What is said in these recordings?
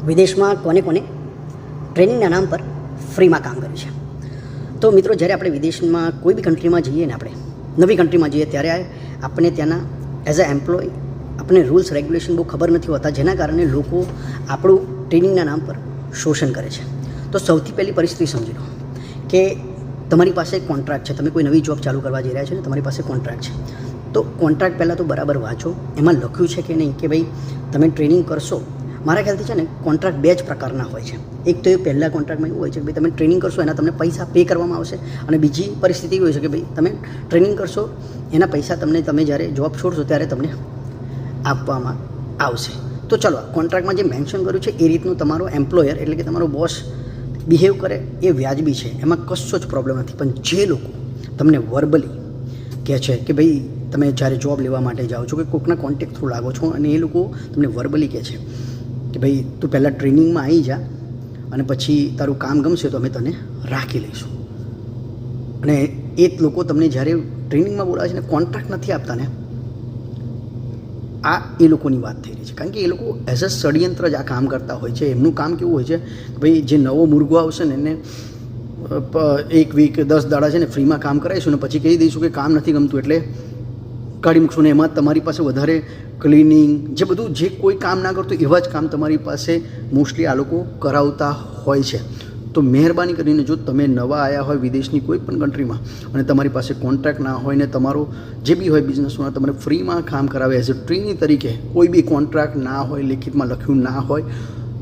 વિદેશમાં કોને કોને ટ્રેનિંગના નામ પર ફ્રીમાં કામ કર્યું છે. તો મિત્રો, જ્યારે આપણે વિદેશમાં કોઈ બી કન્ટ્રીમાં જઈએ ને, આપણે નવી કન્ટ્રીમાં જઈએ ત્યારે આપણને ત્યાંના એઝ અ એમ્પ્લોય આપણને રૂલ્સ રેગ્યુલેશન બહુ ખબર નથી હોતા, જેના કારણે લોકો આપણું ટ્રેનિંગના નામ પર શોષણ કરે છે. તો સૌથી પહેલી પરિસ્થિતિ સમજી લો કે તમારી પાસે કોન્ટ્રાક્ટ છે, તમે કોઈ નવી જોબ ચાલુ કરવા જઈ રહ્યા છો ને, તમારી પાસે કોન્ટ્રાક્ટ છે. તો કોન્ટ્રાક્ટ પહેલાં તો બરાબર વાંચો, એમાં લખ્યું છે કે નહીં કે ભાઈ તમે ટ્રેનિંગ કરશો. મારા ખ્યાલથી છે ને કોન્ટ્રાક્ટ બે જ પ્રકારના હોય છે. એક તો એ પહેલાં કોન્ટ્રાક્ટમાં એવું હોય છે કે ભાઈ તમે ટ્રેનિંગ કરશો એના તમને પૈસા પે કરવામાં આવશે, અને બીજી પરિસ્થિતિ એવી હોય છે કે ભાઈ તમે ટ્રેનિંગ કરશો એના પૈસા તમે જ્યારે જોબ છોડશો ત્યારે તમને આપવામાં આવશે. તો ચલો, કોન્ટ્રાક્ટમાં જે મેન્શન કર્યું છે એ રીતનું તમારો એમ્પ્લોયર એટલે કે તમારો બોસ બિહેવ કરે એ વ્યાજબી છે, એમાં કશો જ પ્રોબ્લેમ નથી. પણ જે લોકો તમને વર્બલી કહે છે કે ભાઈ તમે જ્યારે જોબ લેવા માટે જાઓ છો કે કોઈકના કોન્ટેક્ટ થ્રુ લાગો છો અને એ લોકો તમને વર્બલી કહે છે કે ભાઈ તું પહેલાં ટ્રેનિંગમાં આવી જા અને પછી તારું કામ ગમશે તો અમે તને રાખી લઈશું, અને એ લોકો તમને જ્યારે ટ્રેનિંગમાં બોલાવે છે ને કોન્ટ્રાક્ટ નથી આપતા ને, આ એ લોકોની વાત થઈ રહી છે. કારણ કે એ લોકો એઝ અ ષડયંત્ર જ આ કામ કરતા હોય છે. એમનું કામ કેવું હોય છે કે ભાઈ જે નવો મુર્ગો આવશે ને એને 1 વીક 10 દાડા છે ને ફ્રીમાં કામ કરાવીશું ને પછી કહી દઈશું કે કામ નથી ગમતું એટલે કાઢી મૂકશું ને એમાં તમારી પાસે વધારે ક્લિનિંગ જે બધું જે કોઈ કામ ના કરતું એવા જ કામ તમારી પાસે મોસ્ટલી આ લોકો કરાવતા હોય છે. તો મહેરબાની કરીને જો તમે નવા આવ્યા હોય વિદેશની કોઈ પણ કન્ટ્રીમાં અને તમારી પાસે કોન્ટ્રાક્ટ ના હોય ને તમારો જે બી હોય બિઝનેસમાં તમારે ફ્રીમાં કામ કરાવે એઝ અ ટ્રેનિંગ તરીકે, કોઈ બી કોન્ટ્રાક્ટ ના હોય, લેખિતમાં લખ્યું ના હોય,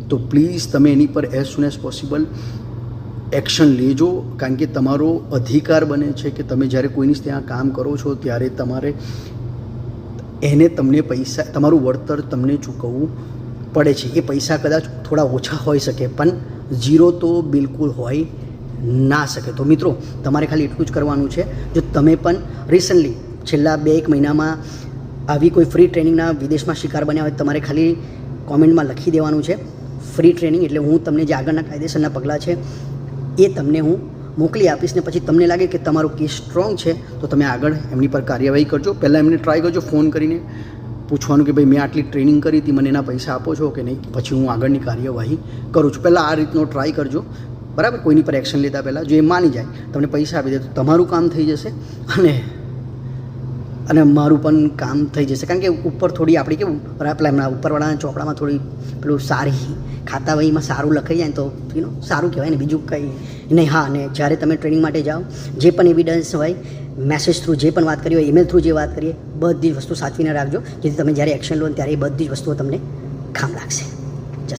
તો પ્લીઝ તમે એની પર as soon as possible action લેજો. કારણ કે તમારો અધિકાર બને છે કે તમે જ્યારે કોઈની ત્યાં કામ કરો છો ત્યારે તમારે એને તમને પૈસા, તમારું વળતર તમને ચૂકવવું પડે છે. એ પૈસા કદાચ થોડા ઓછા હોઈ શકે પણ ઝીરો તો બિલકુલ હોય ના શકે. તો મિત્રો, તમારે ખાલી એટલું જ કરવાનું છે, જો તમે પણ રિસન્ટલી છેલ્લા 2-1 મહિનામાં આવી કોઈ ફ્રી ટ્રેનિંગના વિદેશમાં શિકાર બન્યા હોય, તમારે ખાલી કોમેન્ટમાં લખી દેવાનું છે ફ્રી ટ્રેનિંગ, એટલે હું તમને જે આગળના કાયદેસરના પગલાં છે એ તમને હું મોકલી આપીશ. ને પછી તમને લાગે કે તમારો કેસ સ્ટ્રોંગ છે તો તમે આગળ એમની પર કાર્યવાહી કરજો. પહેલાં એમને ટ્રાય કરજો ફોન કરીને પૂછવાનું કે ભાઈ મેં આટલી ટ્રેનિંગ કરી હતી, મને એના પૈસા આપો છો કે નહીં, પછી હું આગળની કાર્યવાહી કરું છું. પહેલાં આ રીતનો ટ્રાય કરજો, બરાબર? કોઈની પર એક્શન લેતા પહેલાં જો એ માની જાય, તમને પૈસા આપી દે તો તમારું કામ થઈ જશે અને મારું પણ કામ થઈ જશે. કારણ કે ઉપર થોડી આપણી કેવું પેલા એમના ઉપરવાળાના ચોપડામાં થોડી પેલું સારી ખાતાવહીમાં સારું લખાઈ જાય ને તો સારું કહેવાય ને, બીજું કંઈ નહીં. હા, અને જ્યારે તમે ટ્રેનિંગ માટે જાઓ, જે પણ એવિડન્સ હોય, મેસેજ થ્રુ જે પણ વાત કરી હોય, ઈમેલ થ્રુ જે વાત કરીએ, બધી જ વસ્તુ સાચવીને રાખજો, જેથી તમે જ્યારે એક્શન લો ત્યારે એ બધી જ વસ્તુઓ તમને કામ લાગશે.